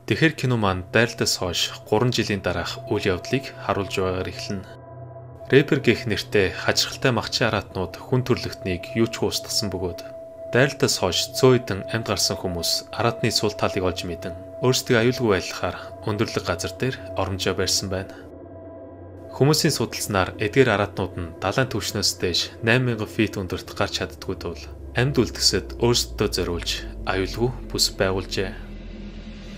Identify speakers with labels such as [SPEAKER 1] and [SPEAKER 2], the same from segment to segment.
[SPEAKER 1] Тэгэхэр кино маань дайралтаас хойш 3 жилийн дараах үйл явдлыг харуулж байгаагаар эхэлнэ. Рэпер гэх нэртэй хачирхалтай махчин араатнууд хүн төрлөختнийг юу ч устгасан бөгөөд дайралтаас хойш цөө хэдэн амьд гарсан хүмүүс араатны сул талыг олж мэдэн өөрсдөө аюулгүй байлахаар өндөрлөг газар дээр оромжоо барьсан байна. Хүмүүсийн судалснаар эдгээр араатнууд нь далайн түвшнээс дээш 8000 фит өндөрт гарч чаддгүй тул амьд үлдгэсэд өөрсдөө зориулж аюулгүй бүс байгуулжээ.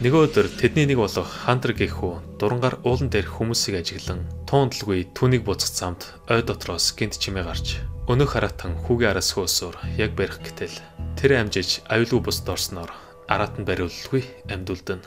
[SPEAKER 1] Нөгөө өдөр тэдний нэг болох Хантер гэх хүү дурангаар уулан дээр хүмүүсийг ажиглан туундалгүй түүнийг буцах замд ой дотроос гинт чимээ гарч өнөөх хараатан хүүгийн араас хөөсөөр яг барих гэтэл тэр амжиж аюулгүй бүсд орсноор араат нь бариулгүй амьд үлдэнэ.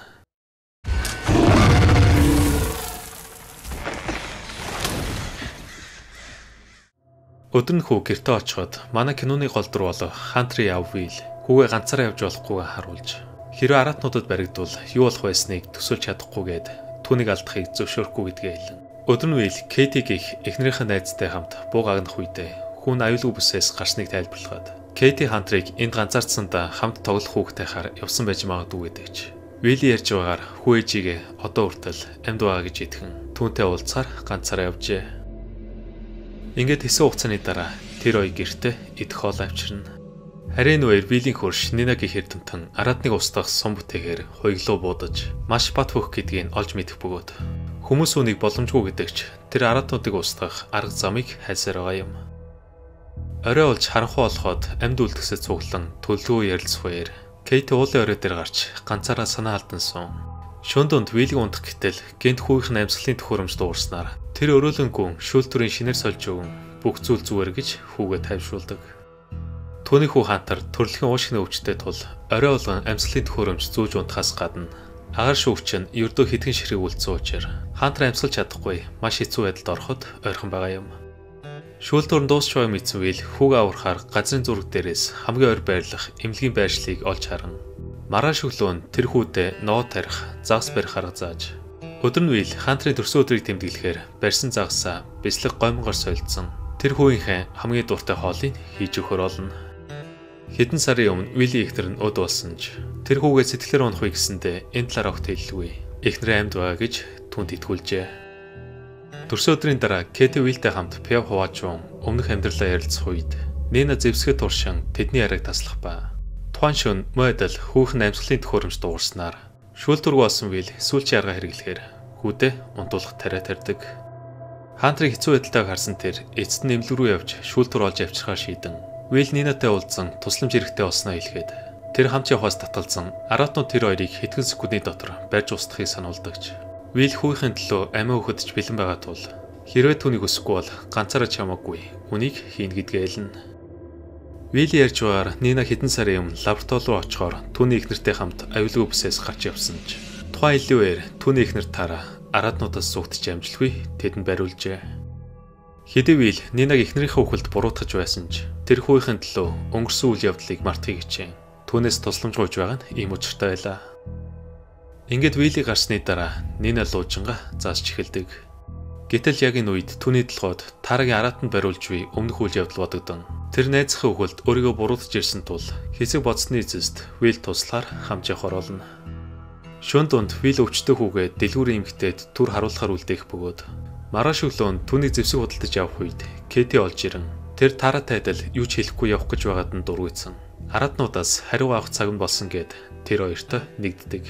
[SPEAKER 1] Өдөр нь хүү гэртээ очиход манай киноны гол дүр болох Хантрын яв Вил хүүгээ ганцаараа явж болохгүйгээ харуулж хэрвээ араатнуудад баригдвал юу болох байсныг төсөөлж чадахгүйгээд түүнийг алдахыг зөвшөөрөхгүй гэдгээ хэлэн. Өдөр нь Вил Кейти гэх эхнэрийнхээ найзтай хамт буу гагнах үедээ хүн аюулгүй бүсээс гарсныг тайлбарлагад Кейти Хантрыг энд ганцаардсандаа хамт тоглох хүүхдтэйхаар явсан байж магадгүй гэдэгч. Вилли ярьж байгаагаар хүү ээжигээ одоо хүртэл амьд байгаа гэж итгэн түүнтэй уулзахаар ганцаараа явжээ. Ингээд хэсэг хугацааны дараа тэр хоёр гэртээ идэх хоол авчирна. Харин үеэр Виллийн хөрш Нинагийн хэрдэмтэн араатныг устгах сум бүтээгээр хуйглуу буудаж маш бат хөх гэдгийг олж мэдэх бөгөөд хүмүүс үнийг боломжгүй гэдэгч тэр араатнуудыг устгах арга замыг хайсаар байгаа юм. Орой болж харанхуй болоход амьд үлдгэсэд цуглан төлөвлөгөө ярилцах үеэр Кейти уулын орой дээр гарч ганцаараа санаа алдан сум. Шөнө дунд Виллиг унтах гэтэл гэнт хүүгийн амьсгалын төхөөрөмж дуурснаар тэр өрөөлөнгөө шүүл төрийн шинээр сольж өгөн бүх зүйл зүгээр гэж хүүгээ тайвшруулдаг. Түүний хүү Хантер төрөлхийн уушгины өвчтэй тул орой болгон амьсгалын төхөөрөмж зүүж унтахаас гадна агаар шүүгч нь ердөө хитгэн ширхэг үлдсэн учраас Хантер амьсгалж чадахгүй маш хэцүү байдалд ороход ойрхон байгаа юм. Шүүл төрн дуусч байгаа мэдсэн Вил хүүгээ аврахаар газрын зураг дээрээс хамгийн ойр байрлах эмнэлгийн байршлыг олж харан маргааш өглөө тэр хүүдээ ноо тарих, загас барих арга зааж. Өдөр нь Вил Хантрын төрсөн өдрийг тэмдэглэхээр барьсан загасаа бэслэг гомгоор солилцсон тэр хүүгийнхээ хамгийн дуртай хоолыг хийж өгөхөр болно. Хэдэн сарын өмнө Вилли ихтер нь өд болсон ч тэр хүүгээ сэтгэлээр унахыг гэсэндээ энэ талаар огт хэллгүй. Эхнэрээ амьд байгаа гэж түүнд итгүүлжээ. Төрсөн өдрийн дараа Кейти Вилтэй хамт пиав хуваачун өмнөх амьдралаа ярилцах үед Нина зэвсгээ туршин тэдний яриаг таслах ба. Тухайн шөнө модал хүүхэн амьсгалын төхөөрөмж дуурснаар шүүлтүрг болсон Вил сүүлчийн арга хэрэглэхээр хүүдээ унтуулах тариа тарьдаг. Хантрыг хэцүү байдалтайг харсан тэр эцэст нь эмнэлэг рүү явж шүүлтүр олж авчрахаар шийдэн Вил Нинатай уулзсан тусламж хэрэгтэй болсноо хэлгээд тэр хамт явахаас татгалзан араатнууд тэр хоёрыг хэдхэн секундын дотор барьж устгахыг сануулдагч. Вил хүүхийн төлөө амиа өгөхөд ч бэлэн байгаа тул хэрвээ түүнийг өсөхгүй бол ганцаараа чамаагүй үнийг хийн гэдгээ хэлнэ. Вилли ярьж байгаагаар Нина хэдэн сарын өмнө лаборатори руу очихоор түүний эхнэртэй хамт аюулгүй бүсээс гарч явсан ч тухайн илүүгээр түүний эхнэр Тара араатнуудаас зүгтж амжилгүй тэдэнд бариулжээ. Хэдий Вил Нинаг эхнэрийнхээ үхэлд буруутгаж байсан ч тэр хүүхийн төлөө өнгөрсөн үйл явдлыг мартахыг хичээн түүнээс тусламж гуйж байгаа нь ийм учиртай байлаа. Ингээд Вилли гарсны дараа Нина луужинга заасч эхэлдэг. Гэтэл яг энэ үед түүний толгойд Тарагийн араатанд бариулж буй өмнөх үйл явдал бодогдсон. Тэр найзынхаа үхэлд өөрийгөө буруутгаж ирсэн тул хэсэг бодсны эцэст Вил туслахаар хамж явах болно. Шөнө дунд Вил өвчтөй хүүгээ дэлгүүрийн эмэгтэйд түр харуулахаар үлдээх бөгөөд маргааш өглөө түүний зэвсэг худалдаж явах үед Кейти олж ирэн тэр Таратай адил юу ч хэлэхгүй явах гэж байгаад нь дургуйсан. Араатнуудаас хариу авах цаг нь болсон гэд тэр хоёртой нэгддэг.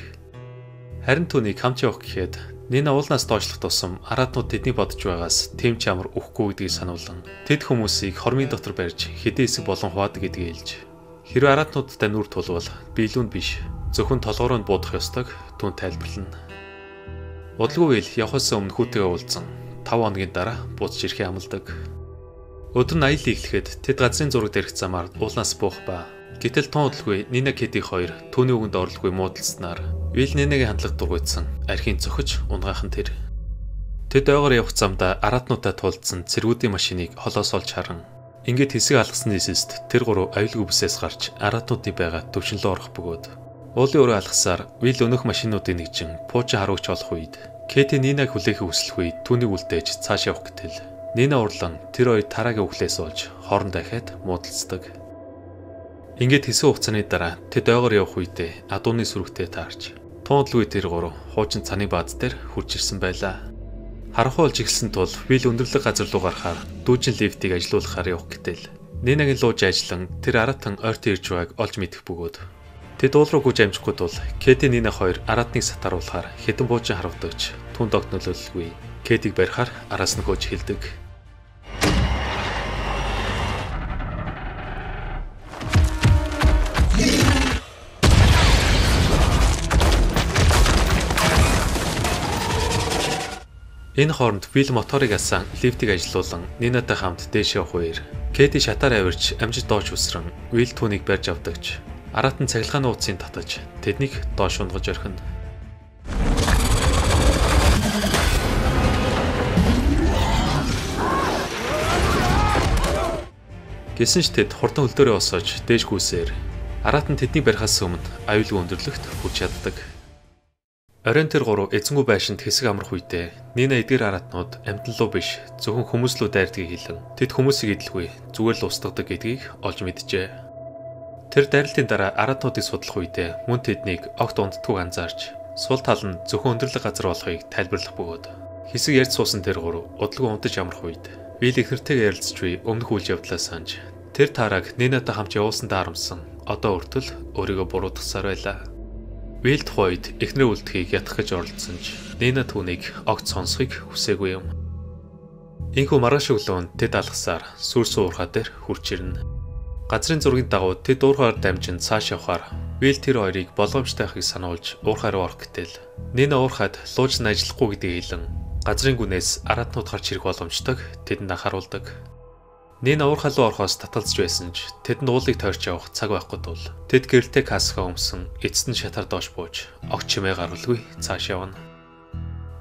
[SPEAKER 1] Харин түүнийг хамт явах гэхэд Нина уулнаас доошлох тусам араатнууд тэдний бодож байгаас тэм ч амар өхгүй гэдгийг сануулсан. Тэд хүмүүсийг хормын дотор барьж хэдэн хэсэг болон хуваадаг гэдгийг хэлж. Хэрвээ араатнуудтай нүр тулвал биелүүн биш зөвхөн толгоороо буудах ёстойг түүнд тайлбарлана. Удалгүй Вил явахаас өмнө хүүтэйгээ уулзсан 5 хоногийн дараа буцаж ирэхээ амладаг. Өдөр нь аялал эхлэхэд тэд газрын зураг дээрх замаар уулнаас буух ба. Гэтэл тун удалгүй Нина Кейти хоёр түүний үгэнд орлогүй муудалцснаар Вил Нинагийн хандлага дургуйсан архийн цохиж унгаахан тэр. Тэд ойгоор явах замдаа араатнуудаа тулдсан цэргүүдийн машиныг холоос олж харан. Ингээд хэсэг алгасны эсэст тэр гурав аюулгүй бүсээс гарч араатнуудын байгаа төвшин рүү орох бөгөөд уулын өрөө алгасаар Вил өнөх машинуудыг нэгжин пуучин харуулж олох үед Кейти Нинаг хүлээхийг хүсэх үед түүнийг үлдээж цааш явах гэтэл Нина урлан тэр хоёр Тарагийн үхлээс олж хоорон дахиад муудалцдаг. Ингээд хэсэг хугацааны дараа тэд ойгоор явах үедээ адууны сүрэгтэй таарч Туудлгүй тэр гурав хуучин цаны бааз дээр хурж ирсэн байлаа. Харанхуй болж эхэлсэн тул Вил өндөрлөг газар руу гарахаар дүүжин лифтийг ажилуулахаар явах гэтэл Нинагийн лууж ажиллан тэр аратан ойртон ирж байгааг олж мэдэх бөгөөд тэд уул руу гүйж амжихгүй тул Кэти Нина хоёр аратныг сатааруулахаар хэдэн буучин харавдагч түн догт нөлөөлөлгүй Кэтиг барихаар араас нь хөөж эхэлдэг. Энэ хооронд Вил моторыг асан лифтийг ажилуулан Нинатай хамт дээш явах үеэр Кэти шатаар авирч амжид доош үсрэн Вил түүнийг барьж авдагч аратан цахилгааны утсыг татаж тэднийг доош унгаж орхино. Гэсэн ч тэд хурдан хөлдөөрөө осоож дээш гүйсээр аратан тэднийг барихаас өмнө аюулгүй өндөрлөгт хүрч чаддаг. Оройн тэр гурав эзэнгүй байшинд хэсэг амрах үедээ Нина эдгээр аратнууд амьтан руу биш зөвхөн хүмүүс рүү дайрдгийг хэлэн тэд хүмүүсийг эдэлгүй зүгээр л устгадаг гэдгийг олж мэджээ. Тэр дайралтын дараа аратнуудыг судлах үедээ мөн тэднийг огт ундтгүй анзаарч сул тал нь зөвхөн өндөрлөг газар болохыг тайлбарлах бөгөөд хэсэг ярьж суусан тэр гурав удалгүй унтаж амрах үед Вил эхнэртэйгээ ярилцж буй өмнөх үйл явдлаа санаж тэр таараг Нинатай хамт явуулсандаа харамсан одоо үртэл өөрийгөө буруудахсаар байлаа. Вил тухайд эхнэр үлдэхийг ятгах гэж оролдсон ч Нина түүнийг огт сонсхийг хүсээгүй юм. Инхүү маргааш өглөө тэд алгасаар сүрс уурхаа дээр хурж ирнэ. Газрын зургийн дагуу тэд уурхаар дамжин цааш явхаар Вил тэр хоёрыг болгоомжтой ахыг сануулж уурхаа руу орох гэтэл Нина уурхаад лууж нь ажиллахгүй гэдгийг хэлэн газрын гүнээс аратнууд гарч ирэх боломжтойг тэдэнд анхааруулдаг. Нина уурхаа руу орохоос таталзж байсан ч тэдэнд уулыг тойрч явах цаг байхгүй тул тэд гэрэлтэй каскаа өмсөн эцэст нь шатаар доош бууж огт чимээ гаргалгүй цааш явна.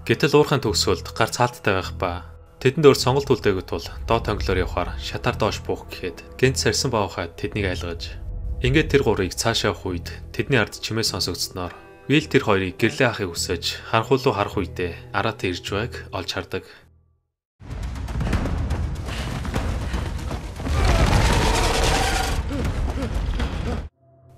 [SPEAKER 1] Гэтэл уурхайн төгсгөлд гар цаалттай байх ба тэдэнд өөр сонголт үлдээгүй тул доод тонглоор явхаар шатаар доош буух гэхэд гэнт сарсан баахаа тэднийг айлгаж ингээд тэр гурыг цааш явах үед тэдний ард чимээ сонсогдсноор Вил тэр хоёрыг гэрлээ ахыг хүсэж харанхуй руу харах үедээ араатай ирж байгааг олж хардаг.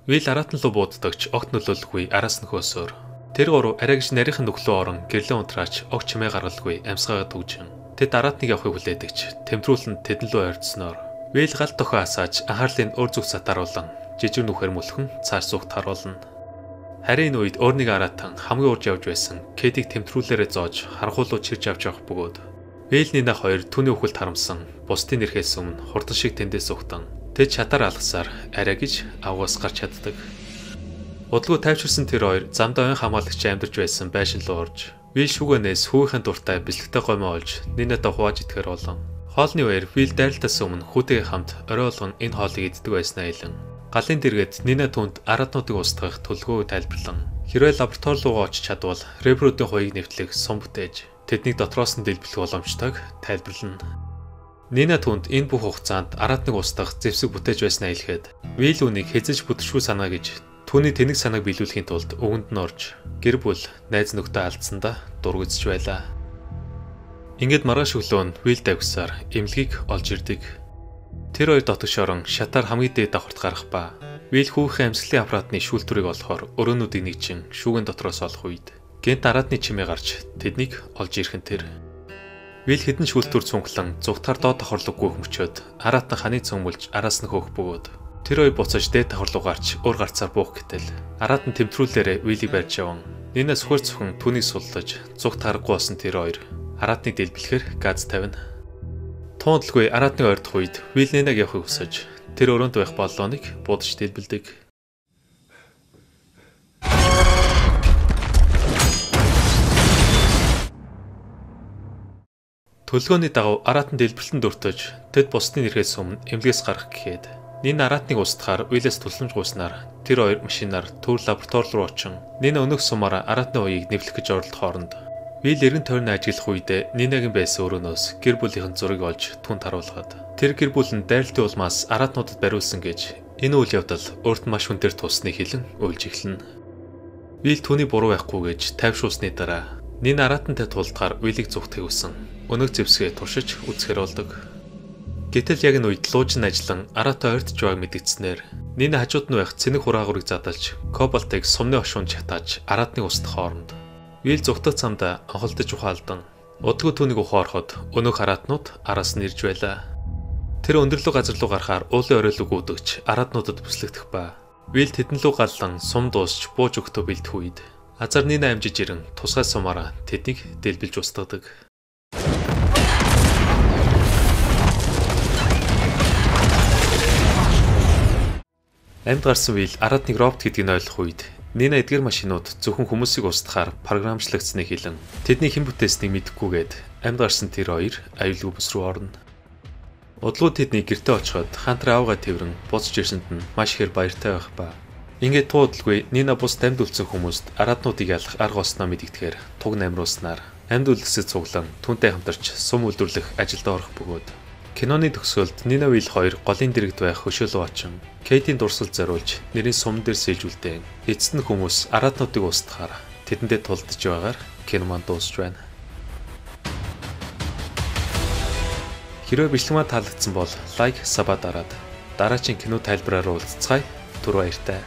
[SPEAKER 1] Вил аратан руу бууддагч огт нөлөөлөхгүй араас нь хөөсөөр тэр гурав арай гэж нарийнхан нүглөө орон гэрлээ унтраач огт чимээ гаргалгүй амьсгаагаа түгжин тэд аратныг явахыг хүлээдэгч тэмдрүүлэнд тэдэн рүү ойртсноор Вил гал тохио асааж анхаарлын өөр зүг сатааруулан жижиг нүхээр мөлхөн цааш зүгт харуулна. Харин энэ үед өөр нэг аратан хамгийн урд явж байсан Кэдийг тэмдрүүлээрээ зоож харанхуй руу чирж авч явах бөгөөд Вил Нина хоёр түүний үхэлд харамсан бусдын нэрхээс өмнө хурдан шиг тэндээс ухтан тэд шатаар алгасаар арай гэж авгаас гарч чаддаг. Удалгүй тайвширсан тэр хоёр замдаа ойн хамгаалагч амьдарч байсан байшин руу орж Вил шүгэнээс хүүхэн дуртай бэлтгэдэг гомоо олж Нинатай хувааж идэхээр болон хоолны үеэр Вил дайралтаас өмнө хүүтэйгээ хамт орой болгон энэ хоолыг иддэг байснаа хэлэн галын дэргэд Нина түнд аратнуудыг устгах төлөвлөгөө тайлбарлан хэрвээ лаборатори руугаа очиж чадвал ребрүүдийн хуйг нэвтлэх сум бүтээж тэднийг дотроос нь дэлбэлэх боломжтойг тайлбарлана. Нина түнд энэ бүх хугацаанд аратныг устгах зэвсэг бүтээж байснаа хэлэхэд Вил үнийг хэзэж бүтшгүй санаа гэж түүний тэнэг санааг биелүүлэхийн тулд өгөнд нь орж гэр бүл найз нөхдөд алдсандаа дургуйцж байлаа. Ингээд маргааш өглөө нь Вил давхсаар эмнэлгийг олж ирдэг. Тэр хоёр дотогш орон шатаар хамгийн дээд давхарт гарах ба Вил хүүхэн амьсгалын аппаратны шүүлтүрийг олохоор өрөөнүүдийг нэгжин шүүгэн дотроос олох үед гэнт аратны чимээ гарч тэднийг олж ирхэн тэр Вил хэдэн шүүлтүр цунхлан зүгтаар доод давхарлуугүй хөмчөөд аратан ханы цөмөлж араас нь хөөх бөгөөд тэр хоёр буцаж дээд давхарлуу гарч өөр гарцаар буух гэтэл аратан тэмтрүүлээрээ Вилийг барьж яван Нина сүхэр цохон түүнийг суллаж зүгт харахгүй болсон тэр хоёр аратныг дэлбэлэхээр газ тавина. Туундалгүй аратныг ойрдох үед Вил Нинаг явахыг хүсэж тэр өрөөнд байх боллооныг будаж дэлбэлдэг. Төлгөөний дагуу аратан дэлбэлтэн дуртаж тэд бусдын нэрхээс өмнө эмнэлгээс гарах гэхэд Нина аратныг устгахаар Вилээс тусламж гуйснаар тэр хоёр машинаар төв лаборатори руу очин Нина өнөх сумаараа аратны уяыг нэвлэх гэж оролдох хооронд Вил эргэн тойрны ажиглах үедээ Нинагийн байсан өрөөнөөс гэр бүлийнхэн зургийг олж түнд харуулгаад тэр гэр бүл нь дайралтын улмаас аратнуудад бариулсан гэж энэ үйл явдал өөрт маш хүнээр тусныг хэлэн уйлж эхэлнэ. Вил түүний буруу байхгүй гэж тайвшруулсны дараа Нина аратантай тулдгаар Вилийг зүгтхийг хүсэн өнөг зэвсгээ туршиж үзэхэр болдог. Гэтэл яг энэ үед луужин ажиллан араатай ойртож байгааг мэдгдснээр Нина хажууд нь байх цэнэг хураагуурыг задалж, Кобалтыг сумны хошуунд шатааж араатныг устгах хооронд Вил зүгтэх цамд анхолдож ухаалдан удалгүй түүнийг ухаарахад өнөөх араатнууд араас нь ирж байлаа. Тэр өндөрлөг газар руу гарахаар уулын оройлог үүдгч араатнуудад бүслэгдэх ба. Вил тэдэн лүү галлан сум дуусч бууж өгтөө бэлдэх үед азар Нина амжиж ирэн тусгай сумаараа тэднийг дэлбэлж устгадаг. Амьд гарсан Вил араатныг робот гэдгийг ойлгох үед Нина эдгээр машинууд зөвхөн хүмүүсийг устгахаар програмчлагдсныг хэлэн тэдний хэн бүтээснийг мэдэхгүйгээд амьд гарсан тэр хоёр аюулгүй бүс рүү орно. Удалгүй тэдний гэртээ очиход Хантер аавгаа тэрэн буцаж ирсэнд нь маш ихээр баяртай байх ба. Ингээд туудалгүй Нина бус амьд үлдсэн хүмүүст араатнуудыг ялах арга осноо мэдэгдэхээр туг намруулснаар амьд үлдсэд цуглан түүнтэй хамтарч сум үйлдвэрлэх ажилд орох бөгөөд киноны төгсгөлд Нина Вил хоёр голын дэрэгд байх хөшөөлөө очин Кейтийн дурсал зориулж нэрийн сум дээр сэлжүүлдэг. Эцэст нь хүмүүс араатнуудыг устгахаар тэдэндээ тулдж байгаагаар кино маань дуусч байна. Хэрвээ бичлэг маань таалагдсан бол лайк, сабаа дараад дараагийн кино тайлбараар уулзцгаая. Түр баяртай.